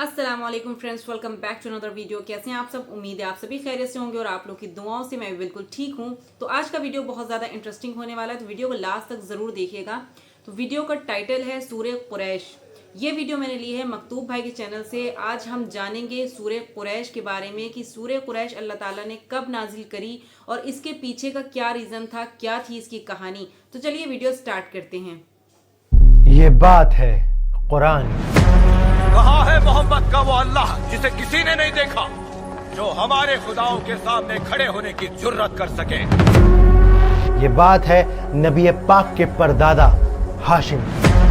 अस्सलाम वालेकुम friends, welcome back to another video. कैसे हैं आप सब? उम्मीद है आप सभी खैरियत से होंगे और आप लोग की दुआओं से मैं भी बिल्कुल ठीक हूं। तो आज का वीडियो बहुत ज़्यादा इंटरेस्टिंग होने वाला है, तो वीडियो को लास्ट तक ज़रूर देखिएगा। तो वीडियो का टाइटल है सूरह कुरैश। ये वीडियो मैंने ली है मकतूब भाई के चैनल से। आज हम जानेंगे सूरह कुरैश के बारे में कि सूरह कुरैश अल्लाह ताला ने कब नाजिल करी और इसके पीछे का क्या रीज़न था, क्या थी इसकी कहानी। तो चलिए वीडियो स्टार्ट करते हैं। ये बात है कुरान। कहा है मोहम्मद का वो अल्लाह जिसे किसी ने नहीं देखा, जो हमारे खुदाओं के सामने खड़े होने की जुर्रत कर सके। ये बात है नबी पाक के परदादा हाशिम।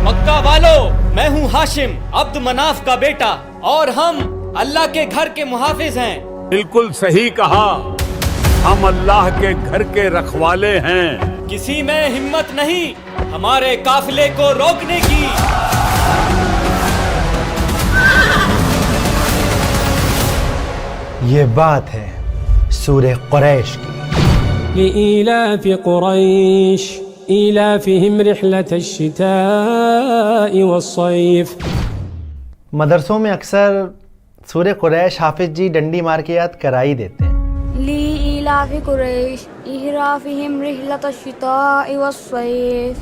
मक्का वालों, मैं हूँ हाशिम अब्द मनाफ का बेटा और हम अल्लाह के घर के मुहाफिज हैं। बिल्कुल सही कहा, हम अल्लाह के घर के रखवाले हैं। किसी में हिम्मत नहीं हमारे काफिले को रोकने की। ये बात है सूरह कुरैश की। لإيلاف قريش إيلافهم رحلة الشتاء والصيف। मदरसों में अक्सर सूरह कुरैश हाफिज जी डंडी मार के याद करा ही देते हैं। لإيلاف قريش إيلافهم رحلة الشتاء والصيف।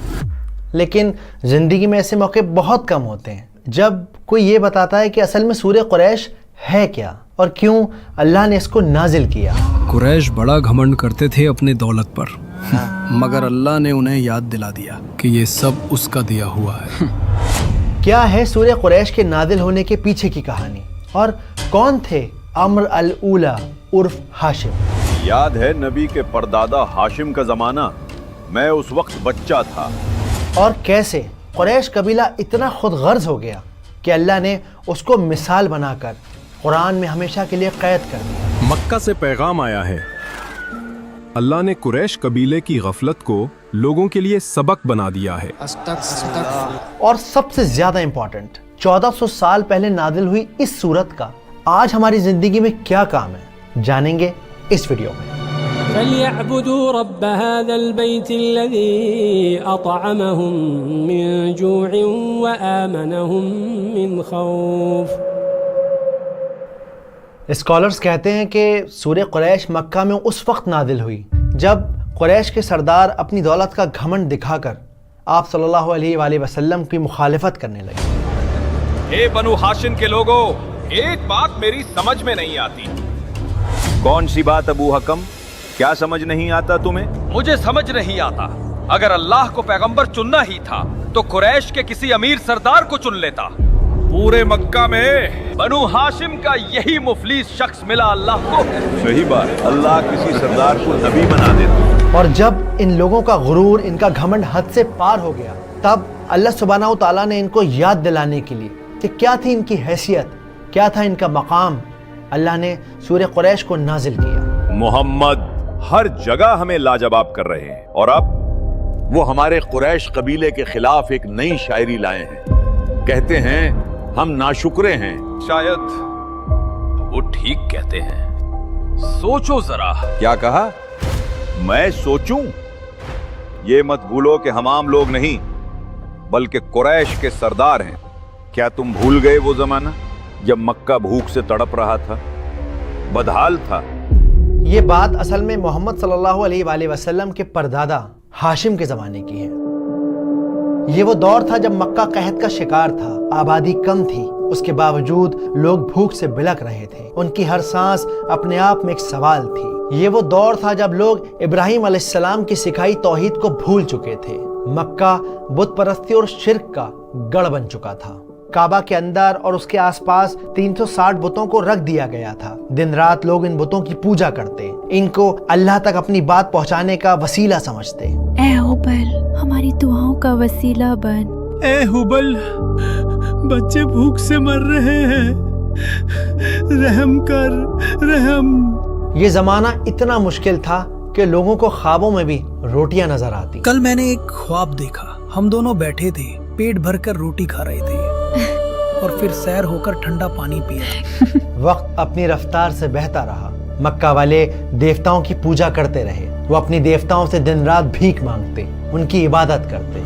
लेकिन जिंदगी में ऐसे मौके बहुत कम होते हैं जब कोई ये बताता है कि असल में सूरह कुरैश है क्या और क्यों अल्लाह ने इसको नाजिल किया। कुरैश बड़ा घमंड करते थे अपने दौलत पर, मगर अल्लाह ने उन्हें याद दिला दिया कि ये सब उसका दिया हुआ है। क्या है सूरह कुरैश के नाजिल होने के पीछे की कहानी और कौन थे अम्र अल ऊला उर्फ हाशिम? याद है नबी के परदादा हाशिम का जमाना, मैं उस वक्त बच्चा था। और कैसे कुरैश कबीला इतना खुद गर्ज हो गया कि अल्लाह ने उसको मिसाल बनाकर कुरान में हमेशा के लिए कैद कर दिया। मक्का से पैगाम आया है, अल्लाह ने कुरैश कबीले की गफलत को लोगों के लिए सबक बना दिया है। और सबसे ज्यादा इंपॉर्टेंट, 1400 साल पहले नाजिल हुई इस सूरत का आज हमारी जिंदगी में क्या काम है, जानेंगे इस वीडियो में। فليعبدوا رب هذا البيت الذي أطعمهم من جوع وآمنهم من خوف। स्कॉलर्स कहते हैं कि सूरह कुरैश मक्का में उस वक्त नाजिल हुई जब कुरैश के सरदार अपनी दौलत का घमंड दिखाकर आप सल्लल्लाहु अलैहि वसल्लम की मुखालिफत करने लगे। हे बनु हाशिम के लोगों, एक बात मेरी समझ में नहीं आती। कौन सी बात अबू हकम, क्या समझ नहीं आता तुम्हें? मुझे समझ नहीं आता, अगर अल्लाह को पैगंबर चुनना ही था तो कुरैश के किसी अमीर सरदार को चुन लेता। पूरे मक्का में बनु हाशिम का यही मुफलिस शख्स मिला अल्लाह को। सही बात, अल्लाह किसी सरदार को नबी बना देता। और जब इन लोगों का गुरूर, इनका घमंड हद से पार हो गया, तब अल्लाह सुब्हानहू तआला ने इनको याद दिलाने के लिए कि क्या थी इनकी हैसियत, क्या था इनका मकाम, अल्लाह ने सूरह कुरैश को नाजिल किया। मोहम्मद हर जगह हमें लाजवाब कर रहे हैं और अब वो हमारे कुरैश कबीले के खिलाफ एक नई शायरी लाए हैं। कहते हैं हम नाशुक्रे हैं। शायद वो ठीक कहते हैं, सोचो जरा। क्या कहा? मैं सोचूं? ये मत भूलो कि हम आम लोग नहीं बल्कि कुरैश के सरदार हैं। क्या तुम भूल गए वो जमाना जब मक्का भूख से तड़प रहा था, बदहाल था? ये बात असल में मोहम्मद सल्लल्लाहु अलैहि वसल्लम के परदादा हाशिम के ज़माने की है। ये वो दौर था जब मक्का कहत का शिकार था, आबादी कम थी, उसके बावजूद लोग भूख से बिलख रहे थे, उनकी हर सांस अपने आप में एक सवाल थी। ये वो दौर था जब लोग इब्राहिम अलैहिस्सलाम की सिखाई तौहीद को भूल चुके थे। मक्का बुत परस्ती और शिर्क का गढ़ बन चुका था। काबा के अंदर और उसके आसपास 360 बुतों को रख दिया गया था। दिन रात लोग इन बुतों की पूजा करते, इनको अल्लाह तक अपनी बात पहुंचाने का वसीला समझते। ऐ हुबल, हमारी दुआओं का वसीला बन। ए हुबल, बच्चे भूख से मर रहे हैं, रहम कर, रहम। ये जमाना इतना मुश्किल था कि लोगों को ख्वाबों में भी रोटियां नजर आती। कल मैंने एक ख्वाब देखा, हम दोनों बैठे थे, पेट भरकर रोटी खा रहे थे और फिर सैर होकर ठंडा पानी पिया। वक्त अपनी रफ्तार से बहता रहा। मक्का वाले देवताओं की पूजा करते रहे। वो अपनी देवताओं से दिन रात भीख मांगते, उनकी इबादत करते।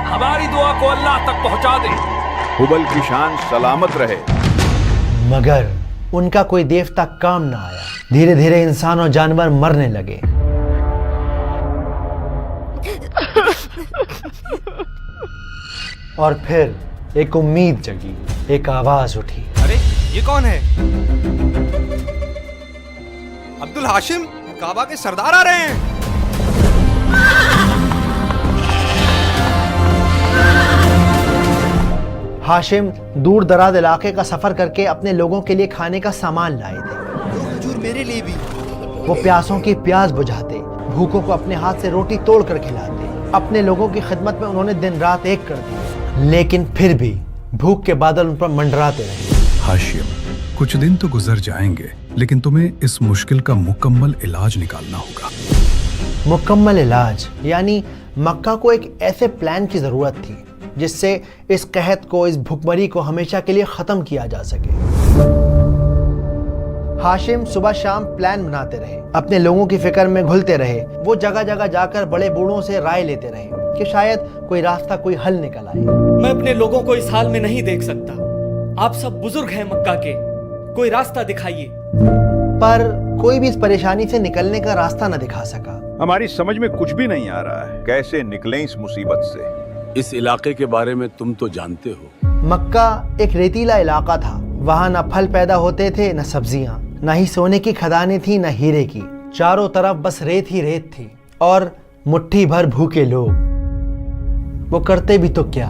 हमारी दुआ को अल्लाह तक पहुंचा दे। हुबल की शान सलामत रहे। मगर उनका कोई देवता काम ना आया। धीरे धीरे इंसान और जानवर मरने लगे। और फिर एक उम्मीद जगी, एक आवाज उठी। अरे ये कौन है? अब्दुल हाशिम, काबा के सरदार आ रहे हैं। हाशिम दूर दराज इलाके का सफर करके अपने लोगों के लिए खाने का सामान लाए थे। हुजूर मेरे लिए भी। वो प्यासों की प्यास बुझाते, भूखों को अपने हाथ से रोटी तोड़ कर खिलाते। अपने लोगों की खिदमत में उन्होंने दिन रात एक कर दिया, लेकिन फिर भी भूख के बादल उन पर मंडराते रहे। हाशिम, कुछ दिन तो गुजर जाएंगे, लेकिन तुम्हें इस मुश्किल का मुकम्मल इलाज निकालना होगा। मुकम्मल इलाज यानी मक्का को एक ऐसे प्लान की जरूरत थी जिससे इस कहत को, इस भुखमरी को हमेशा के लिए खत्म किया जा सके। हाशिम सुबह शाम प्लान बनाते रहे, अपने लोगों की फिक्र में घुलते रहे। वो जगह जगह जाकर बड़े बूढ़ों से राय लेते रहे कि शायद कोई रास्ता, कोई हल निकल आए। मैं अपने लोगों को इस हाल में नहीं देख सकता। आप सब बुजुर्ग हैं मक्का के, कोई रास्ता दिखाइए। पर कोई भी इस परेशानी से निकलने का रास्ता न दिखा सका। हमारी समझ में कुछ भी नहीं आ रहा है, कैसे निकलें इस मुसीबत से। इस इलाके के बारे में तुम तो जानते हो। मक्का एक रेतीला इलाका था। वहाँ न फल पैदा होते थे, न सब्जियां, न ही सोने की खदानें थी, न हीरे की। चारों तरफ बस रेत ही रेत थी और मुट्ठी भर भूखे लोग। वो करते भी तो क्या।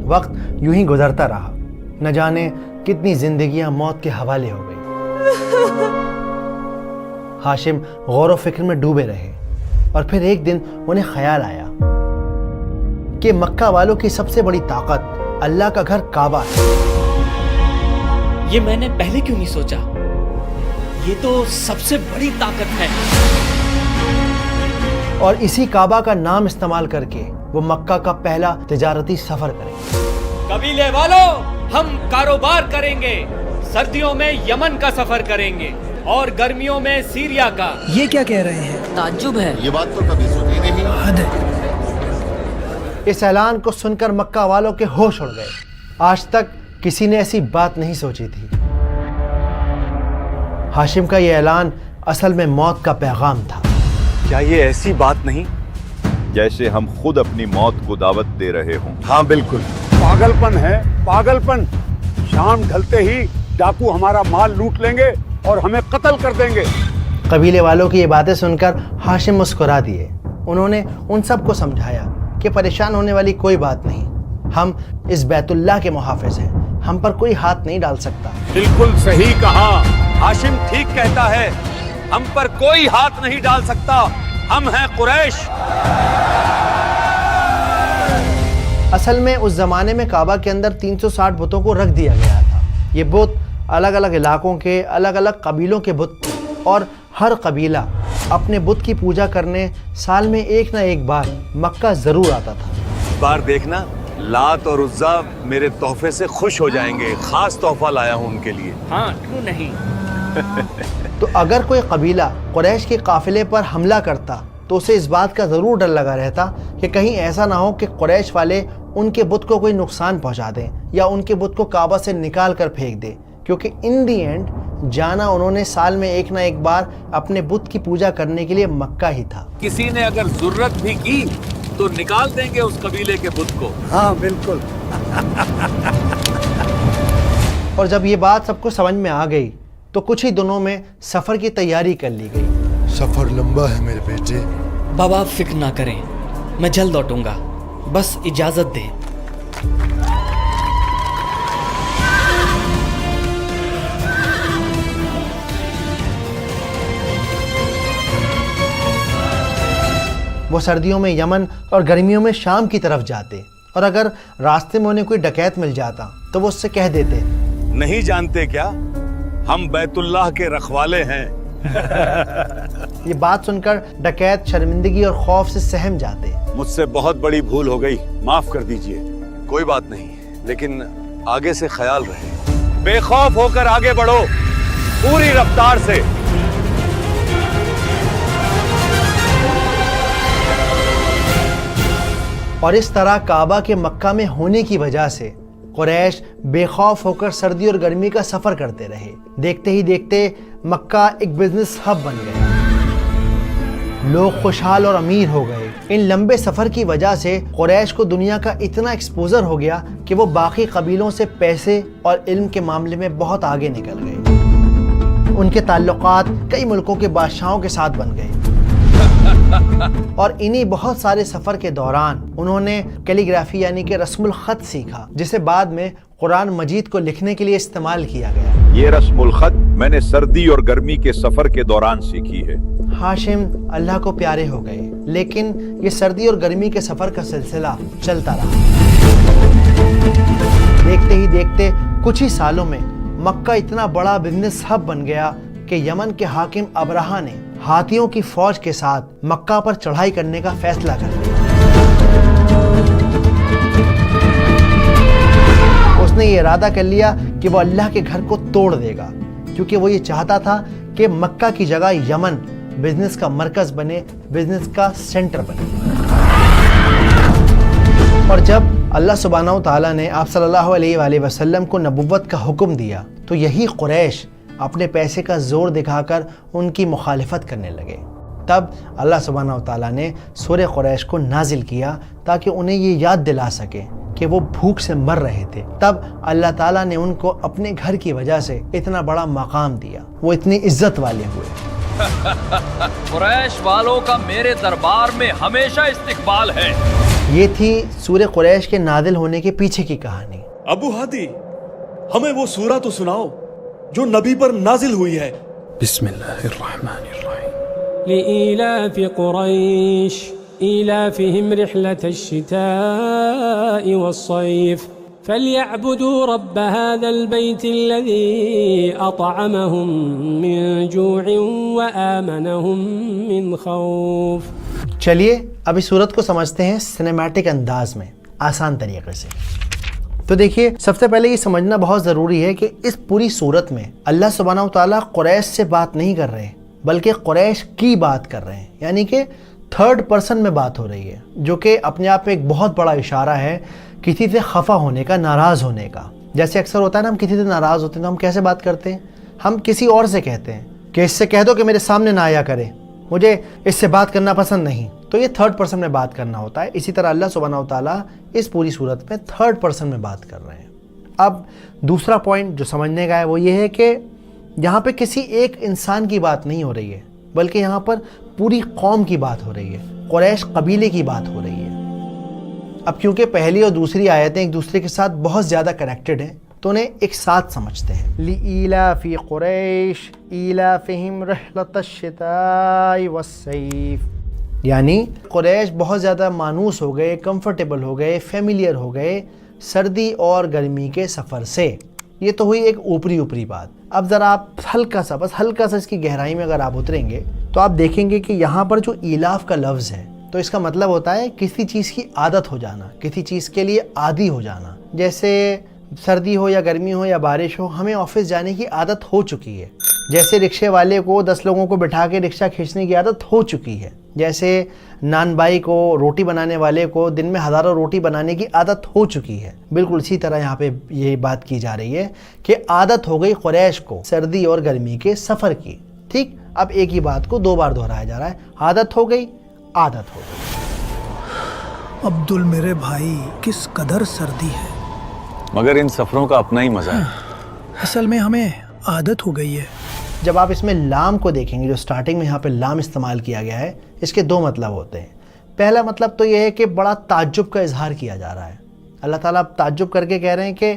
वक्त यूं ही गुजरता रहा। न जाने कितनी जिंदगियां मौत के हवाले हो गई। हाशिम गौर व फिक्र में डूबे रहे और फिर एक दिन उन्हें ख्याल आया कि मक्का वालों की सबसे बड़ी ताकत अल्लाह का घर काबा है। ये मैंने पहले क्यों नहीं सोचा? ये तो सबसे बड़ी ताकत है। और इसी काबा का नाम इस्तेमाल करके वो मक्का का पहला तिजारती सफर करेंगे। कबीले वालों, हम कारोबार करेंगे। सर्दियों में यमन का सफर करेंगे और गर्मियों में सीरिया का। ये क्या कह रहे हैं? ताज्जुब है। ये बात तो कभी सुनी नहीं। हद है। इस ऐलान को सुनकर मक्का वालों के होश उड़ गए। आज तक किसी ने ऐसी बात नहीं सोची थी। हाशिम का यह ऐलान असल में मौत का पैगाम था। क्या ये ऐसी बात नहीं जैसे हम खुद अपनी मौत को दावत दे रहे हों? हाँ बिल्कुल, पागलपन है, पागलपन। शाम ढलते ही डाकू हमारा माल लूट लेंगे और हमें कत्ल कर देंगे। कबीले वालों की ये बातें सुनकर हाशिम मुस्कुरा दिए। उन्होंने उन सबको समझाया कि परेशान होने वाली कोई बात नहीं। हम इस बैतुल्लाह के मुहाफिज हैं, हम पर कोई हाथ नहीं डाल सकता। बिल्कुल सही कहा, हाशिम ठीक कहता है। हम पर कोई हाथ नहीं डाल सकता। हम हैं कुरैश। असल में उस जमाने में काबा के अंदर 360 बुतों को रख दिया गया था। ये बुत अलग अलग इलाकों के, अलग अलग कबीलों के बुत थे और हर कबीला अपने बुत की पूजा करने साल में एक ना एक बार मक्का जरूर आता था। इस बार देखना, लात और उज्जा मेरे तोहफे से खुश हो जाएंगे। खास तोहफा लाया हूँ उनके लिए। हाँ, क्यों नहीं। तो अगर कोई कबीला कुरैश के काफिले पर हमला करता तो उसे इस बात का ज़रूर डर लगा रहता कि कहीं ऐसा ना हो कि कुरैश वाले उनके बुत को कोई नुकसान पहुंचा दें या उनके बुत को काबा से निकाल कर फेंक दें, क्योंकि इन दी एंड जाना उन्होंने साल में एक ना एक बार अपने बुत की पूजा करने के लिए मक्का ही था। किसी ने अगर जरूरत भी की तो निकाल देंगे उस कबीले के बुत को। हाँ बिल्कुल। और जब ये बात सबको समझ में आ गई तो कुछ ही दिनों में सफ़र की तैयारी कर ली गई। सफर लंबा है मेरे बेटे। बाबा आप फिक्र ना करें, मैं जल्द लौटूंगा, बस इजाजत दें। वो सर्दियों में यमन और गर्मियों में शाम की तरफ जाते और अगर रास्ते में उन्हें कोई डकैत मिल जाता तो वो उससे कह देते, नहीं जानते क्या, हम बैतुल्लाह के रखवाले हैं। ये बात सुनकर डकैत शर्मिंदगी और खौफ से सहम जाते। मुझसे बहुत बड़ी भूल हो गई, माफ कर दीजिए। कोई बात नहीं, लेकिन आगे से ख्याल रहे। बेखौफ होकर आगे बढ़ो, पूरी रफ्तार से। और इस तरह काबा के मक्का में होने की वजह से कुरैश बेखौफ होकर सर्दी और गर्मी का सफर करते रहे। देखते ही देखते मक्का एक बिजनेस हब बन गया। लोग खुशहाल और अमीर हो गए। इन लंबे सफर की वजह से कुरैश को दुनिया का इतना एक्सपोजर हो गया कि वो बाकी कबीलों से पैसे और इल्म के मामले में बहुत आगे निकल गए। उनके ताल्लुकात कई मुल्कों के बादशाहों के साथ बन गए और इन्हीं बहुत सारे सफर के दौरान उन्होंने कैलीग्राफी यानी कि रस्मुल खत सीखा, जिसे बाद में कुरान मजीद को लिखने के लिए इस्तेमाल किया गया। ये रस्मुल खत मैंने सर्दी और गर्मी के सफर के दौरान सीखी है। हाशिम अल्लाह को प्यारे हो गए, लेकिन ये सर्दी और गर्मी के सफर का सिलसिला चलता रहा। देखते ही देखते कुछ ही सालों में मक्का इतना बड़ा बिजनेस हब बन गया कि यमन के हाकिम अबरहा ने हाथियों की फौज के साथ मक्का पर चढ़ाई करने का फैसला कर लिया। उसने ये इरादा कर लिया कि वो अल्लाह के घर को तोड़ देगा, क्योंकि वो ये चाहता था कि मक्का की जगह यमन बिजनेस का मरकज बने, बिजनेस का सेंटर बने। और जब अल्लाह सुब्हानहू तआला ने आप सल्लल्लाहु अलैहि वसल्लम को नबुव्वत का हुक्म दिया, तो यही कुरैश अपने पैसे का जोर दिखाकर उनकी मुखालिफत करने लगे। तब अल्लाह सुब्हानहू तआला ने सूरह कुरैश को नाजिल किया ताकि उन्हें ये याद दिला सके कि वो भूख से मर रहे थे। तब अल्लाह ताला ने उनको अपने घर की वजह से इतना बड़ा मकाम दिया, वो इतनी इज्जत वाले हुए। कुरैश वालों का मेरे दरबार में हमेशा इस्तिकबाल है। ये थी सूरह कुरैश के नादिल होने के पीछे की कहानी। अबू हादी, हमें वो सूरा तो सुनाओ जो नबी पर नाजिल हुई है। बिस्मिल्लाहिर्रहमानिर्रहीम। लिईलाफि कुरैश ईलाफिहिम रिहलतश शिताइ वस्सैफ फलियअबुदू रब्ब हाज़ल बैतिल्लज़ी अतअमहुम मिन जूइन व आमनहुम मिन खौफ। चलिए अब इस सूरत को समझते हैं सिनेमैटिक अंदाज में, आसान तरीके से। तो देखिए, सबसे पहले ये समझना बहुत ज़रूरी है कि इस पूरी सूरत में अल्लाह सुब्हानहू तआला कुरैश से बात नहीं कर रहे, बल्कि कुरैश की बात कर रहे हैं, यानी कि थर्ड पर्सन में बात हो रही है, जो कि अपने आप में एक बहुत बड़ा इशारा है किसी से खफा होने का, नाराज़ होने का। जैसे अक्सर होता है ना, हम किसी से नाराज़ होते हैं तो हम कैसे बात करते हैं, हम किसी और से कहते हैं कि इससे कह दो कि मेरे सामने ना आया करे, मुझे इससे बात करना पसंद नहीं। तो ये थर्ड पर्सन में बात करना होता है। इसी तरह अल्लाह सुब्हानहू तआला इस पूरी सूरत में थर्ड पर्सन में बात कर रहे हैं। अब दूसरा पॉइंट जो समझने का है वो ये है कि यहाँ पे किसी एक इंसान की बात नहीं हो रही है, बल्कि यहाँ पर पूरी कौम की बात हो रही है, कुरैश कबीले की बात हो रही है। अब क्योंकि पहली और दूसरी आयतें एक दूसरे के साथ बहुत ज़्यादा कनेक्टेड हैं, तो उन्हें एक साथ समझते हैं। लिईलाफि कुरैश ईलाफिहिम रिहलतश शिताइ वस्सैफ, यानी कुरैश बहुत ज़्यादा मानूस हो गए, कंफर्टेबल हो गए, फेमिलियर हो गए सर्दी और गर्मी के सफ़र से। ये तो हुई एक ऊपरी बात। अब ज़रा आप हल्का सा इसकी गहराई में अगर आप उतरेंगे तो आप देखेंगे कि यहाँ पर जो इलाफ का लफ्ज़ है, तो इसका मतलब होता है किसी चीज़ की आदत हो जाना, किसी चीज़ के लिए आदी हो जाना। जैसे सर्दी हो या गर्मी हो या बारिश हो, हमें ऑफिस जाने की आदत हो चुकी है। जैसे रिक्शे वाले को 10 लोगों को बिठा के रिक्शा खींचने की आदत हो चुकी है। जैसे नान भाई को, रोटी बनाने वाले को दिन में हज़ारों रोटी बनाने की आदत हो चुकी है। बिल्कुल इसी तरह यहाँ पे ये बात की जा रही है कि आदत हो गई कुरैश को सर्दी और गर्मी के सफ़र की। ठीक, अब एक ही बात को 2 बार दोहराया जा रहा है, आदत हो गई। अब्दुल मेरे भाई, किस कदर सर्दी है, मगर इन सफरों का अपना ही मजा है। असल में हमें आदत हो गई है। जब आप इसमें लाम को देखेंगे, जो स्टार्टिंग में यहाँ पे लाम इस्तेमाल किया गया है, इसके 2 मतलब होते हैं। पहला मतलब तो ये है कि बड़ा ताज्जुब का इजहार किया जा रहा है। अल्लाह ताला ताज्जुब करके कह रहे हैं कि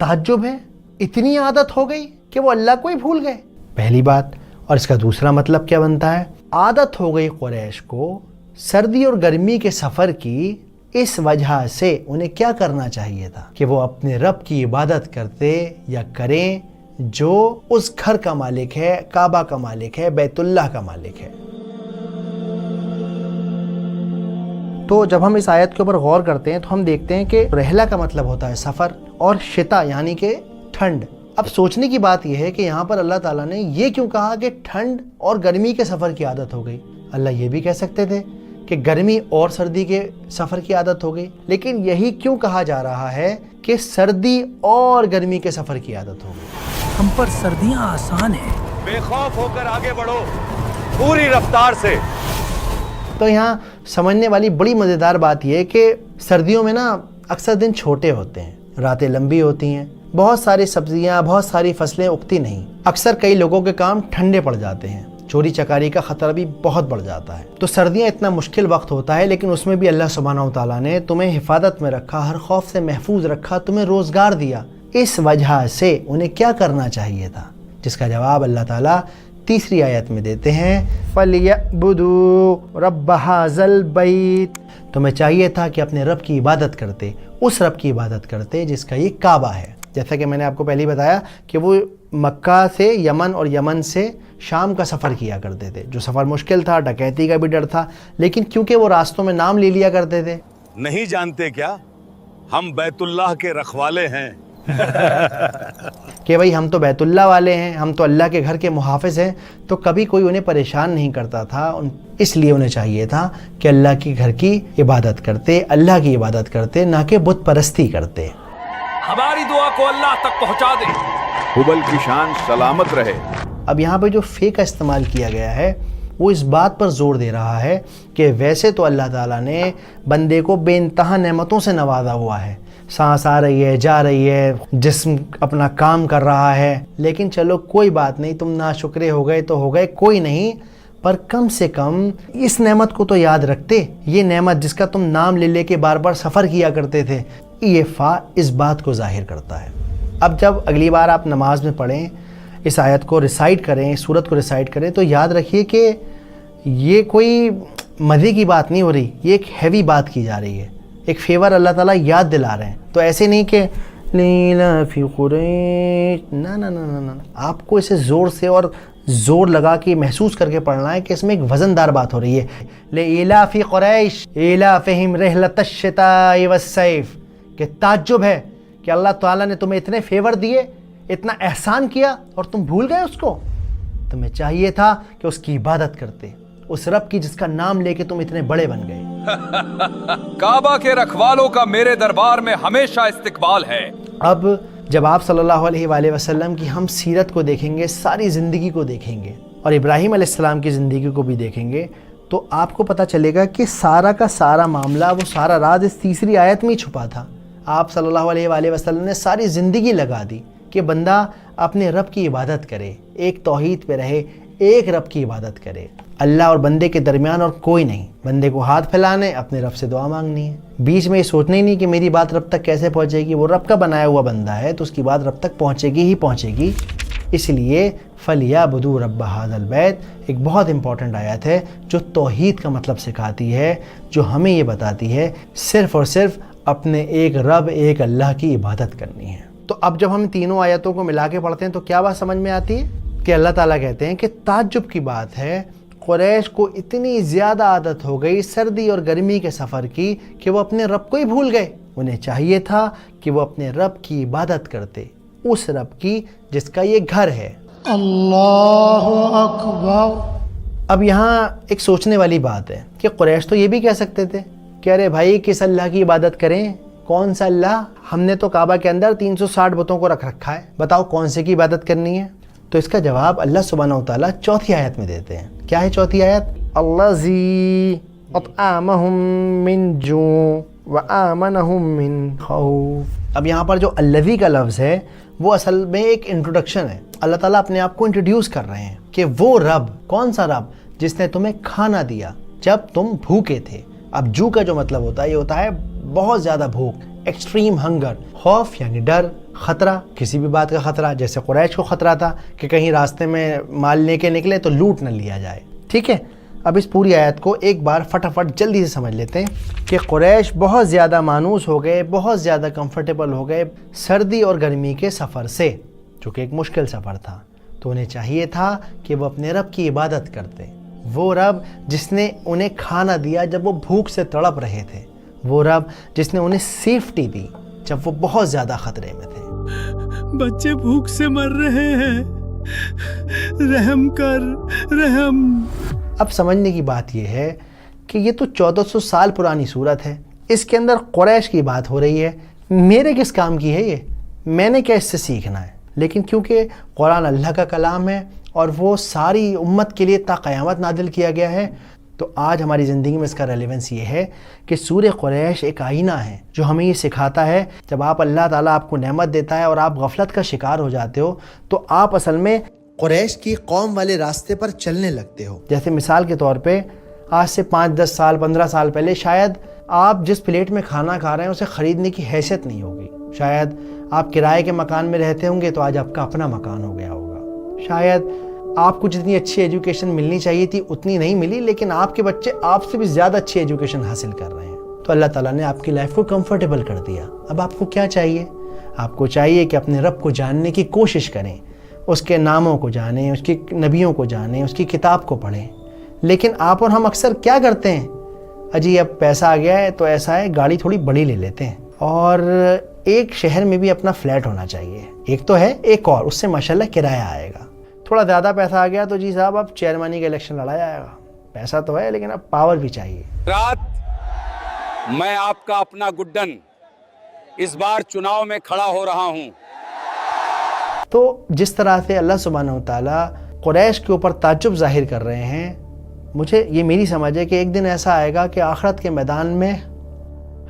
ताज्जुब है, इतनी आदत हो गई कि वो अल्लाह को ही भूल गए, पहली बात। और इसका दूसरा मतलब क्या बनता है, आदत हो गई कुरैश को सर्दी और गर्मी के सफ़र की, इस वजह से उन्हें क्या करना चाहिए था कि वो अपने रब की इबादत करते या करें जो उस घर का मालिक है, काबा का मालिक है, बैतुल्लाह का मालिक है। तो जब हम इस आयत के ऊपर गौर करते हैं तो हम देखते हैं कि रहला का मतलब होता है सफ़र, और शिता यानी कि ठंड। अब सोचने की बात यह है कि यहाँ पर अल्लाह ताला ने ये क्यों कहा कि ठंड और गर्मी के सफ़र की आदत हो गई। अल्लाह ये भी कह सकते थे कि गर्मी और सर्दी के सफ़र की आदत हो गई, लेकिन यही क्यों कहा जा रहा है کہ سردی اور گرمی کے سفر کی عادت ہو گئی. ہم پر سردیاں آسان ہیں. بے خوف ہو کر آگے بڑھو پوری رفتار سے. تو یہاں سمجھنے والی بڑی مزیدار بات یہ ہے کہ سردیوں میں نا اکثر دن چھوٹے ہوتے ہیں, راتیں لمبی ہوتی ہیں, بہت ساری سبزیاں, بہت ساری فصلیں اگتی نہیں. اکثر کئی لوگوں کے کام ٹھنڈے پڑ جاتے ہیں, چوری چکاری کا خطرہ بھی بہت بڑھ جاتا ہے. تو سردیاں اتنا مشکل وقت ہوتا ہے, لیکن اس میں بھی اللہ سبحانہ و تعالیٰ نے تمہیں حفاظت میں رکھا, ہر خوف سے محفوظ رکھا, تمہیں روزگار دیا. اس وجہ سے انہیں کیا کرنا چاہیے تھا, جس کا جواب اللہ تعالیٰ تیسری آیت میں دیتے ہیں, فَلْيَعْبُدُوا رَبَّ هَذَا الْبَيْتِ. تمہیں چاہیے تھا کہ اپنے رب کی عبادت کرتے, اس رب کی عبادت کرتے جس کا یہ کعبہ ہے. جیسا کہ میں نے آپ کو پہلے ہی بتایا کہ وہ مکہ سے یمن اور یمن سے شام کا سفر کیا کرتے تھے, جو سفر مشکل تھا, ڈکیتی کا بھی ڈر تھا, لیکن کیونکہ وہ راستوں میں نام لے لیا کرتے تھے. نہیں جانتے کیا ہم بیت اللہ کے رکھوالے ہیں کہ بھئی ہم تو بیت اللہ والے ہیں, ہم تو اللہ کے گھر کے محافظ ہیں. تو کبھی کوئی انہیں پریشان نہیں کرتا تھا, اس لیے انہیں چاہیے تھا کہ اللہ کے گھر کی عبادت کرتے, اللہ کی عبادت کرتے, نہ کہ بت پرستی کرتے. ہماری دعا کو اللہ تک پہنچا دے, حبل کی شان سلامت رہے. اب یہاں پہ جو فے کا استعمال کیا گیا ہے وہ اس بات پر زور دے رہا ہے کہ ویسے تو اللہ تعالیٰ نے بندے کو بے انتہا نعمتوں سے نوازا ہوا ہے, سانس آ رہی ہے, جا رہی ہے, جسم اپنا کام کر رہا ہے, لیکن چلو کوئی بات نہیں, تم ناشکرے ہو گئے تو ہو گئے, کوئی نہیں, پر کم سے کم اس نعمت کو تو یاد رکھتے. یہ نعمت جس کا تم نام لے لے کے بار بار سفر کیا کرتے تھے, یہ فا اس بات کو ظاہر کرتا ہے. اب جب اگلی بار آپ نماز میں پڑھیں, اس آیت کو ریسائٹ کریں, اس سورت کو ریسائٹ کریں, تو یاد رکھیے کہ یہ کوئی مزے کی بات نہیں ہو رہی, یہ ایک ہیوی بات کی جا رہی ہے, ایک فیور اللہ تعالیٰ یاد دلا رہے ہیں. تو ایسے نہیں کہ لیلا فی قریش, نہ, آپ کو اسے زور سے اور زور لگا کے محسوس کر کے پڑھنا ہے کہ اس میں ایک وزندار بات ہو رہی ہے. لیلا فی قریش ایلافہم رحلۃ الشتاء والصیف, کہ تعجب ہے کہ اللہ تعالیٰ نے تمہیں اتنے فیور دیے, اتنا احسان کیا, اور تم بھول گئے اس کو. تمہیں چاہیے تھا کہ اس کی عبادت کرتے, اس رب کی جس کا نام لے کے تم اتنے بڑے بن گئے. کعبہ کے رکھوالوں کا میرے دربار میں ہمیشہ استقبال ہے. اب جب آپ صلی اللہ علیہ وآلہ وسلم کی ہم سیرت کو دیکھیں گے, ساری زندگی کو دیکھیں گے, اور ابراہیم علیہ السلام کی زندگی کو بھی دیکھیں گے, تو آپ کو پتہ چلے گا کہ سارا کا سارا معاملہ, وہ سارا راز اس تیسری آیت میں ہی چھپا تھا. آپ صلی اللہ علیہ وآلہ وسلم نے ساری زندگی لگا دی کہ بندہ اپنے رب کی عبادت کرے, ایک توحید پہ رہے, ایک رب کی عبادت کرے. اللہ اور بندے کے درمیان اور کوئی نہیں, بندے کو ہاتھ پھیلانے, اپنے رب سے دعا مانگنی ہے. بیچ میں یہ سوچنا ہی نہیں کہ میری بات رب تک کیسے پہنچے گی, وہ رب کا بنایا ہوا بندہ ہے تو اس کی بات رب تک پہنچے گی ہی پہنچے گی. اس لیے فَلْيَعْبُدُوا رَبَّ هَذَا الْبَيْتِ ایک بہت امپورٹنٹ آیت ہے جو توحید کا مطلب سکھاتی ہے, جو ہمیں یہ بتاتی ہے صرف اور صرف اپنے ایک رب, ایک اللہ کی عبادت کرنی ہے. تو اب جب ہم تینوں آیتوں کو ملا کے پڑھتے ہیں تو کیا بات سمجھ میں آتی ہے کہ اللہ تعالیٰ کہتے ہیں کہ تعجب کی بات ہے, قریش کو اتنی زیادہ عادت ہو گئی سردی اور گرمی کے سفر کی کہ وہ اپنے رب کو ہی بھول گئے. انہیں چاہیے تھا کہ وہ اپنے رب کی عبادت کرتے, اس رب کی جس کا یہ گھر ہے. اللہ اکبر. اب یہاں ایک سوچنے والی بات ہے کہ قریش تو یہ بھی کہہ سکتے تھے کہ ارے بھائی کس اللہ کی عبادت کریں, کون سا اللہ, ہم نے تو کعبہ کے اندر 360 بتوں کو رکھ رکھا ہے, بتاؤ کون سے کی عبادت کرنی ہے. تو اس کا جواب اللہ سبحانہ و تعالیٰ چوتھی آیت میں دیتے ہیں. کیا ہے چوتھی آیت؟ الذی اطعمہم من جوع وآمنہم من خوف. اب یہاں پر جو الذی کا لفظ ہے وہ اصل میں ایک انٹروڈکشن ہے. اللہ تعالیٰ اپنے آپ کو انٹروڈیوس کر رہے ہیں کہ وہ رب, کون سا رب, جس نے تمہیں کھانا دیا جب تم بھوکے تھے. اب جو کا جو مطلب ہوتا ہے, یہ ہوتا ہے بہت زیادہ بھوک, ایکسٹریم ہنگر. خوف یعنی ڈر, خطرہ, کسی بھی بات کا خطرہ, جیسے قریش کو خطرہ تھا کہ کہیں راستے میں مال لے کے نکلے تو لوٹ نہ لیا جائے. ٹھیک ہے, اب اس پوری آیت کو ایک بار فٹافٹ جلدی سے سمجھ لیتے ہیں کہ قریش بہت زیادہ مانوس ہو گئے, بہت زیادہ کمفرٹیبل ہو گئے سردی اور گرمی کے سفر سے, جو کہ ایک مشکل سفر تھا. تو انہیں چاہیے تھا کہ وہ اپنے رب کی عبادت کرتے, وہ رب جس نے انہیں کھانا دیا جب وہ بھوک سے تڑپ رہے تھے, وہ رب جس نے انہیں سیفٹی دی جب وہ بہت زیادہ خطرے میں تھے. بچے بھوک سے مر رہے ہیں, رحم کر, رحم. اب سمجھنے کی بات یہ ہے کہ یہ تو 1400 سال پرانی صورت ہے, اس کے اندر قریش کی بات ہو رہی ہے, میرے کس کام کی ہے یہ, میں نے کیا اس سے سیکھنا ہے؟ لیکن کیونکہ قرآن اللہ کا کلام ہے اور وہ ساری امت کے لیے تا قیامت نازل کیا گیا ہے, تو آج ہماری زندگی میں اس کا ریلیونس یہ ہے کہ سورہ قریش ایک آئینہ ہے جو ہمیں یہ سکھاتا ہے جب آپ اللہ تعالیٰ آپ کو نعمت دیتا ہے اور آپ غفلت کا شکار ہو جاتے ہو تو آپ اصل میں قریش کی قوم والے راستے پر چلنے لگتے ہو. جیسے مثال کے طور پہ آج سے 5-10 سال 15 سال پہلے شاید آپ جس پلیٹ میں کھانا کھا رہے ہیں اسے خریدنے کی حیثیت نہیں ہوگی. شاید آپ کرائے کے مکان میں رہتے ہوں گے تو آج آپ کا اپنا مکان ہو گیا ہوگا. شاید آپ کو جتنی اچھی ایجوکیشن ملنی چاہیے تھی اتنی نہیں ملی, لیکن آپ کے بچے آپ سے بھی زیادہ اچھی ایجوکیشن حاصل کر رہے ہیں. تو اللہ تعالیٰ نے آپ کی لائف کو کمفرٹیبل کر دیا. اب آپ کو کیا چاہیے؟ آپ کو چاہیے کہ اپنے رب کو جاننے کی کوشش کریں, اس کے ناموں کو جانیں, اس کے نبیوں کو جانیں, اس کی کتاب کو پڑھیں. لیکن آپ اور ہم اکثر کیا کرتے ہیں, اجی اب پیسہ آ گیا ہے تو ایسا ہے گاڑی تھوڑی بڑی لے لیتے ہیں, اور ایک شہر میں بھی اپنا فلیٹ ہونا چاہیے. ایک تو ہے, ایک اور اس سے ماشاءاللہ کرایہ آئے گا. تھوڑا زیادہ پیسہ آ گیا تو جی صاحب اب چیئرمینی کا الیکشن لڑا جائے گا. پیسہ تو ہے لیکن اب پاور بھی چاہیے. رات میں آپ کا اپنا گڈن اس بار چناؤ میں کھڑا ہو رہا ہوں. تو جس طرح سے اللہ سبحانہ و تعالیٰ قریش کے اوپر تعجب ظاہر کر رہے ہیں, مجھے یہ میری سمجھ ہے کہ ایک دن ایسا آئے گا کہ آخرت کے میدان میں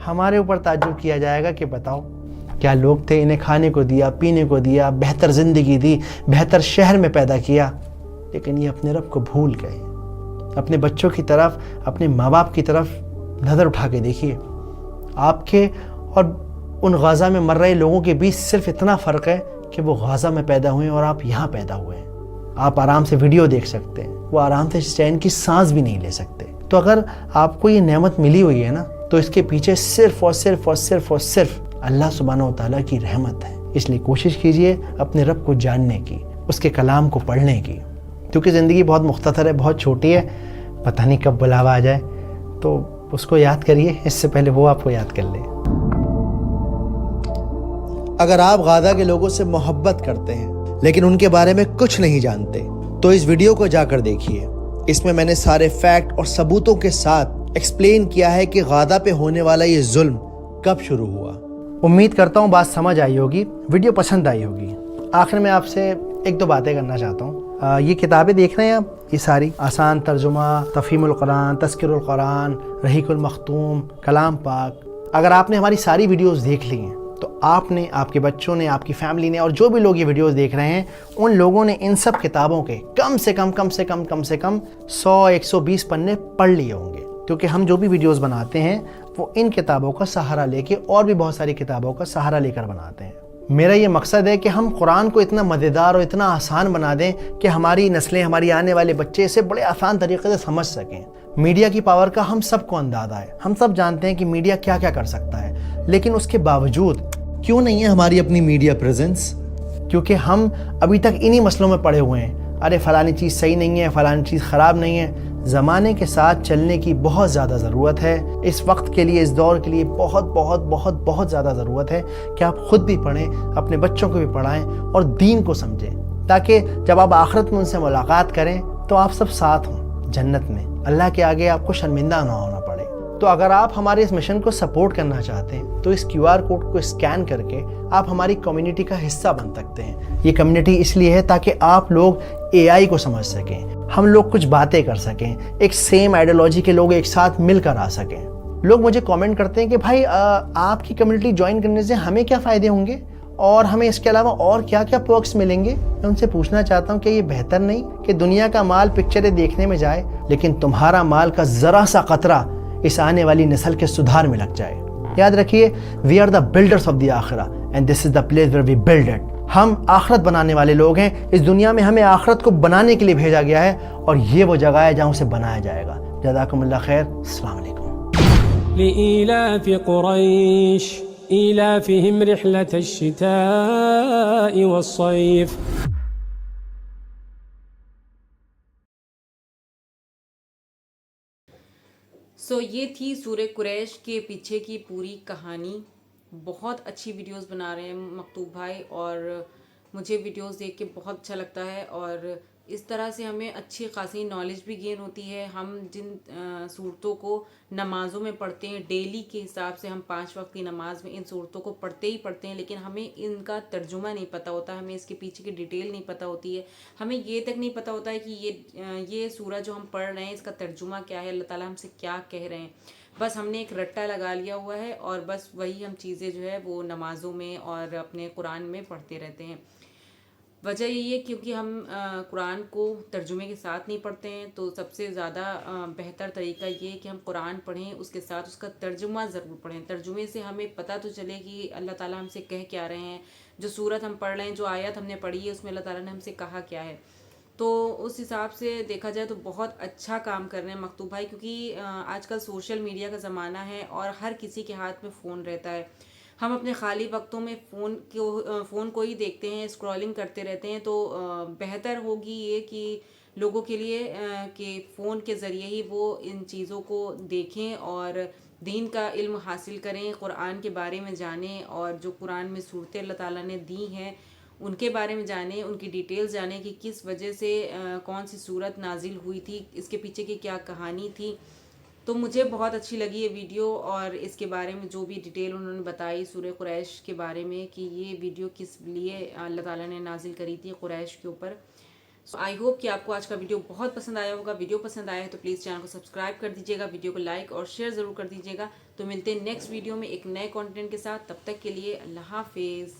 ہمارے اوپر تعجب کیا جائے گا کہ بتاؤ کیا لوگ تھے, انہیں کھانے کو دیا, پینے کو دیا, بہتر زندگی دی, بہتر شہر میں پیدا کیا, لیکن یہ اپنے رب کو بھول گئے. اپنے بچوں کی طرف, اپنے ماں باپ کی طرف نظر اٹھا کے دیکھیے. آپ کے اور ان غزہ میں مر رہے لوگوں کے بیچ صرف اتنا فرق ہے کہ وہ غزہ میں پیدا ہوئے اور آپ یہاں پیدا ہوئے ہیں. آپ آرام سے ویڈیو دیکھ سکتے ہیں, وہ آرام سے چین کی سانس بھی نہیں لے سکتے. تو اگر آپ کو یہ نعمت ملی ہوئی ہے نا, تو اس کے پیچھے صرف اور صرف اور صرف اور صرف اللہ سبحانہ و تعالیٰ کی رحمت ہے. اس لیے کوشش کیجئے اپنے رب کو جاننے کی, اس کے کلام کو پڑھنے کی, کیونکہ زندگی بہت مختصر ہے, بہت چھوٹی ہے, پتہ نہیں کب بلاوا آ جائے. تو اس کو یاد کریے اس سے پہلے وہ آپ کو یاد کر لے. اگر آپ غزہ کے لوگوں سے محبت کرتے ہیں لیکن ان کے بارے میں کچھ نہیں جانتے تو اس ویڈیو کو جا کر دیکھیے. اس میں نے سارے فیکٹ اور ثبوتوں کے ساتھ ایکسپلین کیا ہے کہ غزہ پہ ہونے والا یہ ظلم کب شروع ہوا. امید کرتا ہوں بات سمجھ آئی ہوگی, ویڈیو پسند آئی ہوگی. آخر میں آپ سے ایک دو باتیں کرنا چاہتا ہوں. یہ کتابیں دیکھ رہے ہیں آپ, یہ ساری آسان ترجمہ, تفہیم القرآن, تذکر القرآن, رحیق المختوم, کلام پاک. اگر آپ نے ہماری ساری ویڈیوز دیکھ لی ہیں تو آپ نے, آپ کے بچوں نے, آپ کی فیملی نے, اور جو بھی لوگ یہ ویڈیوز دیکھ رہے ہیں ان لوگوں نے ان سب کتابوں کے کم سے کم 100-120 پنے پڑھ لیے ہوں گے. کیونکہ ہم جو بھی ویڈیوز بناتے ہیں وہ ان کتابوں کا سہارا لے کے اور بھی بہت ساری کتابوں کا سہارا لے کر بناتے ہیں. میرا یہ مقصد ہے کہ ہم قرآن کو اتنا مزیدار اور اتنا آسان بنا دیں کہ ہماری نسلیں, ہماری آنے والے بچے اسے بڑے آسان طریقے سے سمجھ سکیں. میڈیا کی پاور کا ہم سب کو اندازہ ہے, ہم سب جانتے ہیں کہ میڈیا کیا کیا کر سکتا ہے, لیکن اس کے باوجود کیوں نہیں ہے ہماری اپنی میڈیا پریزنس؟ کیونکہ ہم ابھی تک انہی مسئلوں میں پڑے ہوئے ہیں. ارے فلانی چیز صحیح نہیں ہے, فلانی چیز خراب نہیں ہے. زمانے کے ساتھ چلنے کی بہت زیادہ ضرورت ہے. اس وقت کے لیے, اس دور کے لیے بہت بہت بہت بہت زیادہ ضرورت ہے کہ آپ خود بھی پڑھیں, اپنے بچوں کو بھی پڑھائیں اور دین کو سمجھیں, تاکہ جب آپ آخرت میں ان سے ملاقات کریں تو آپ سب ساتھ ہوں جنت میں, اللہ کے آگے آپ کو شرمندہ نہ ہونا پڑے. تو اگر آپ ہمارے اس مشن کو سپورٹ کرنا چاہتے ہیں تو اس QR کوڈ کو اسکین کر کے آپ ہماری کمیونٹی کا حصہ بن سکتے ہیں. یہ کمیونٹی اس لیے ہے تاکہ آپ لوگ AI کو سمجھ سکیں, ہم لوگ کچھ باتیں کر سکیں, ایک سیم آئیڈیالوجی کے لوگ ایک ساتھ مل کر آ سکیں. لوگ مجھے کامنٹ کرتے ہیں کہ بھائی آپ کی کمیونٹی جوائن کرنے سے ہمیں کیا فائدے ہوں گے اور ہمیں اس کے علاوہ اور کیا کیا پرکس ملیں گے. میں ان سے پوچھنا چاہتا ہوں کہ یہ بہتر نہیں کہ دنیا کا مال پکچریں دیکھنے میں جائے لیکن تمہارا مال کا ذرا سا قطرہ اس آنے والی نسل کے سدھار میں لگ جائے. یاد رکھیے, we are the builders of the آخرہ and this is the place where we build it. ہم آخرت بنانے والے لوگ ہیں. اس دنیا میں ہمیں آخرت کو بنانے کے لیے بھیجا گیا ہے اور یہ وہ جگہ ہے جہاں اسے بنایا جائے گا. جزاکم اللہ خیر. السلام علیکم. لإيلاف قريش إيلافهم رحلة الشتاء والصيف. یہ تھی سورہ قریش کے پیچھے کی پوری کہانی. بہت اچھی ویڈیوز بنا رہے ہیں مکتوب بھائی, اور مجھے ویڈیوز دیکھ کے بہت اچھا لگتا ہے. اور اس طرح سے ہمیں اچھی خاصی نالج بھی گین ہوتی ہے. ہم جن صورتوں کو نمازوں میں پڑھتے ہیں ڈیلی کے حساب سے، ہم 5 وقت کی نماز میں ان صورتوں کو پڑھتے ہی پڑھتے ہیں، لیکن ہمیں ان کا ترجمہ نہیں پتہ ہوتا، ہمیں اس کے پیچھے کی ڈیٹیل نہیں پتہ ہوتی ہے. ہمیں یہ تک نہیں پتہ ہوتا ہے کہ یہ سورہ جو ہم پڑھ رہے ہیں اس کا ترجمہ کیا ہے، اللہ تعالیٰ ہم سے کیا کہہ رہے ہیں. بس ہم نے ایک رٹا لگا لیا ہوا ہے اور بس وہی ہم چیزیں جو ہے وہ نمازوں میں اور اپنے قرآن میں پڑھتے رہتے ہیں. وجہ یہی ہے کیونکہ ہم قرآن کو ترجمے کے ساتھ نہیں پڑھتے ہیں. تو سب سے زیادہ بہتر طریقہ یہ ہے کہ ہم قرآن پڑھیں، اس کے ساتھ اس کا ترجمہ ضرور پڑھیں. ترجمے سے ہمیں پتہ تو چلے کہ اللہ تعالیٰ ہم سے کہہ کیا رہے ہیں، جو سورت ہم پڑھ رہے ہیں، جو آیت ہم نے پڑھی ہے، اس میں اللہ تعالیٰ نے ہم سے کہا کیا ہے. تو اس حساب سے دیکھا جائے تو بہت اچھا کام کر رہے ہیں مکتوب بھائی، کیونکہ آج کل سوشل میڈیا کا زمانہ ہے اور ہر کسی کے ہاتھ میں فون رہتا ہے. ہم اپنے خالی وقتوں میں فون کو ہی دیکھتے ہیں، اسکرولنگ کرتے رہتے ہیں. تو بہتر ہوگی یہ کہ لوگوں کے لیے کہ فون کے ذریعے ہی وہ ان چیزوں کو دیکھیں اور دین کا علم حاصل کریں، قرآن کے بارے میں جانیں، اور جو قرآن میں صورتیں اللہ تعالیٰ نے دی ہیں ان کے بارے میں جانیں، ان کی ڈیٹیلز جانیں کہ کس وجہ سے کون سی صورت نازل ہوئی تھی، اس کے پیچھے کی کیا کہانی تھی. تو مجھے بہت اچھی لگی یہ ویڈیو، اور اس کے بارے میں جو بھی ڈیٹیل انہوں نے بتائی سورہ قریش کے بارے میں کہ یہ ویڈیو کس لیے اللہ تعالیٰ نے نازل کری تھی قریش کے اوپر. سو آئی ہوپ کہ آپ کو آج کا ویڈیو بہت پسند آیا ہوگا. ویڈیو پسند آیا ہے تو پلیز چینل کو سبسکرائب کر دیجیے گا، ویڈیو کو لائک اور شیئر ضرور کر دیجیے گا. تو ملتے ہیں نیکسٹ ویڈیو میں ایک نئے کانٹینٹ کے ساتھ. تب تک کے لیے اللہ حافظ.